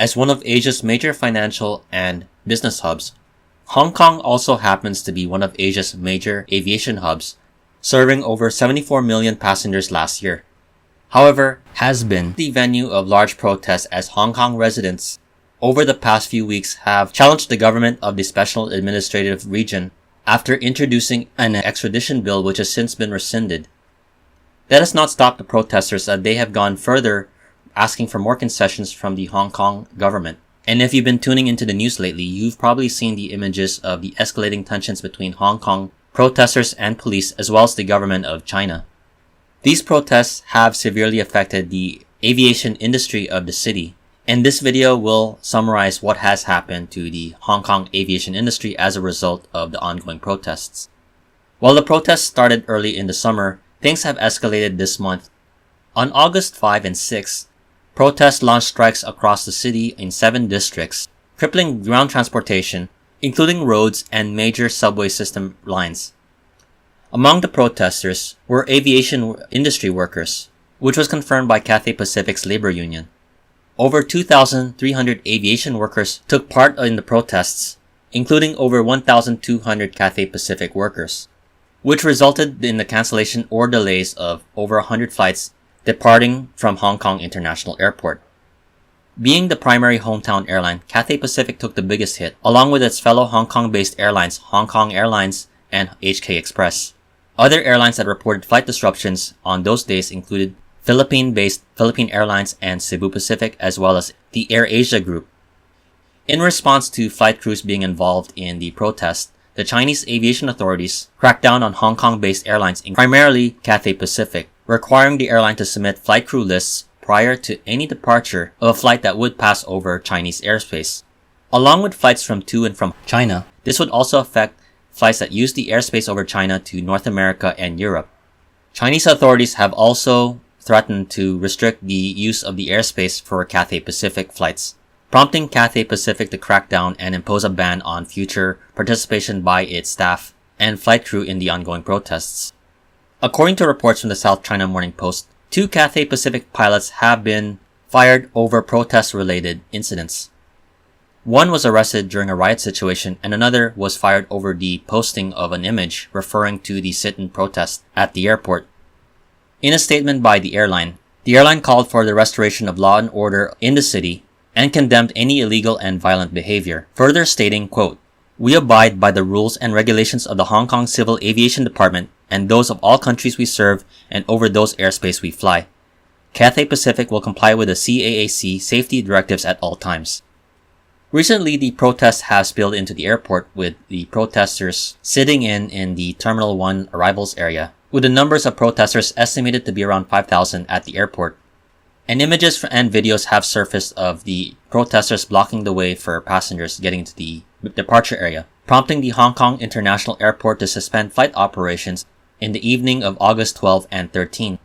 As one of Asia's major financial and business hubs, Hong Kong also happens to be one of Asia's major aviation hubs, serving over 74 million passengers last year. However, has been the venue of large protests as Hong Kong residents over the past few weeks have challenged the government of the Special Administrative Region after introducing an extradition bill which has since been rescinded. That has not stopped the protesters as they have gone further, asking for more concessions from the Hong Kong government. And if you've been tuning into the news lately, you've probably seen the images of the escalating tensions between Hong Kong protesters and police as well as the government of China. These protests have severely affected the aviation industry of the city, and this video will summarize what has happened to the Hong Kong aviation industry as a result of the ongoing protests. While the protests started early in the summer, things have escalated this month. On August 5 and 6, protests launched strikes across the city in 7 districts, crippling ground transportation, including roads and major subway system lines. Among the protesters were aviation industry workers, which was confirmed by Cathay Pacific's labor union. Over 2,300 aviation workers took part in the protests, including over 1,200 Cathay Pacific workers, which resulted in the cancellation or delays of over 100 flights departing from Hong Kong International Airport. Being the primary hometown airline, Cathay Pacific took the biggest hit, along with its fellow Hong Kong-based airlines, Hong Kong Airlines and HK Express. Other airlines that reported flight disruptions on those days included Philippine-based Philippine Airlines and Cebu Pacific, as well as the AirAsia Group. In response to flight crews being involved in the protest, the Chinese aviation authorities cracked down on Hong Kong-based airlines, primarily Cathay Pacific, requiring the airline to submit flight crew lists prior to any departure of a flight that would pass over Chinese airspace. Along with flights from to and from China, this would also affect flights that use the airspace over China to North America and Europe. Chinese authorities have also threatened to restrict the use of the airspace for Cathay Pacific flights, prompting Cathay Pacific to crack down and impose a ban on future participation by its staff and flight crew in the ongoing protests. According to reports from the South China Morning Post, 2 Cathay Pacific pilots have been fired over protest-related incidents. One was arrested during a riot situation and another was fired over the posting of an image referring to the sit-in protest at the airport. In a statement by the airline called for the restoration of law and order in the city and condemned any illegal and violent behavior, further stating, quote, "We abide by the rules and regulations of the Hong Kong Civil Aviation Department and those of all countries we serve and over those airspace we fly. Cathay Pacific will comply with the CAAC safety directives at all times." Recently, the protests have spilled into the airport, with the protesters sitting in the Terminal 1 arrivals area, with the numbers of protesters estimated to be around 5,000 at the airport. And images and videos have surfaced of the protesters blocking the way for passengers getting to the departure area, prompting the Hong Kong International Airport to suspend flight operations in the evening of August 12 and 13.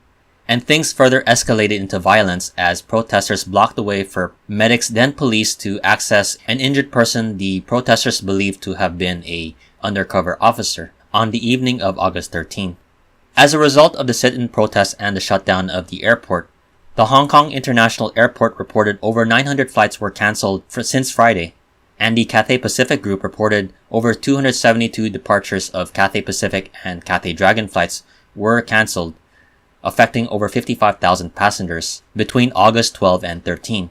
And things further escalated into violence as protesters blocked the way for medics then police to access an injured person the protesters believed to have been a undercover officer on the evening of August 13. As a result of the sit-in protests and the shutdown of the airport, the Hong Kong International Airport reported over 900 flights were cancelled since Friday, and the Cathay Pacific Group reported over 272 departures of Cathay Pacific and Cathay Dragon flights were cancelled, affecting over 55,000 passengers between August 12 and 13.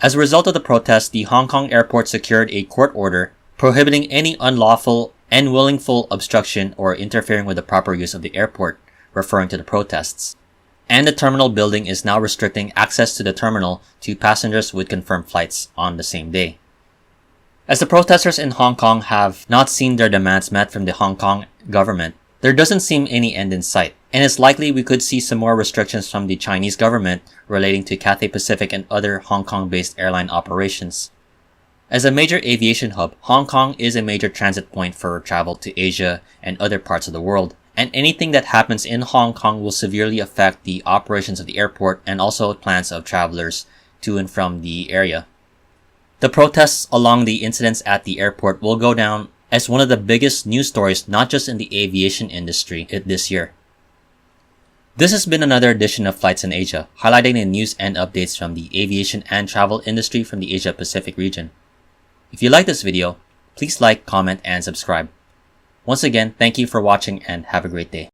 As a result of the protests, the Hong Kong airport secured a court order prohibiting any unlawful and willful obstruction or interfering with the proper use of the airport, referring to the protests. And the terminal building is now restricting access to the terminal to passengers with confirmed flights on the same day. As the protesters in Hong Kong have not seen their demands met from the Hong Kong government, there doesn't seem any end in sight, and it's likely we could see some more restrictions from the Chinese government relating to Cathay Pacific and other Hong Kong-based airline operations. As a major aviation hub, Hong Kong is a major transit point for travel to Asia and other parts of the world, and anything that happens in Hong Kong will severely affect the operations of the airport and also plans of travelers to and from the area. The protests along the incidents at the airport will go down as one of the biggest news stories not just in the aviation industry this year. This has been another edition of Flights in Asia, highlighting the news and updates from the aviation and travel industry from the Asia Pacific region. If you like this video, please like, comment, and subscribe. Once again, thank you for watching and have a great day.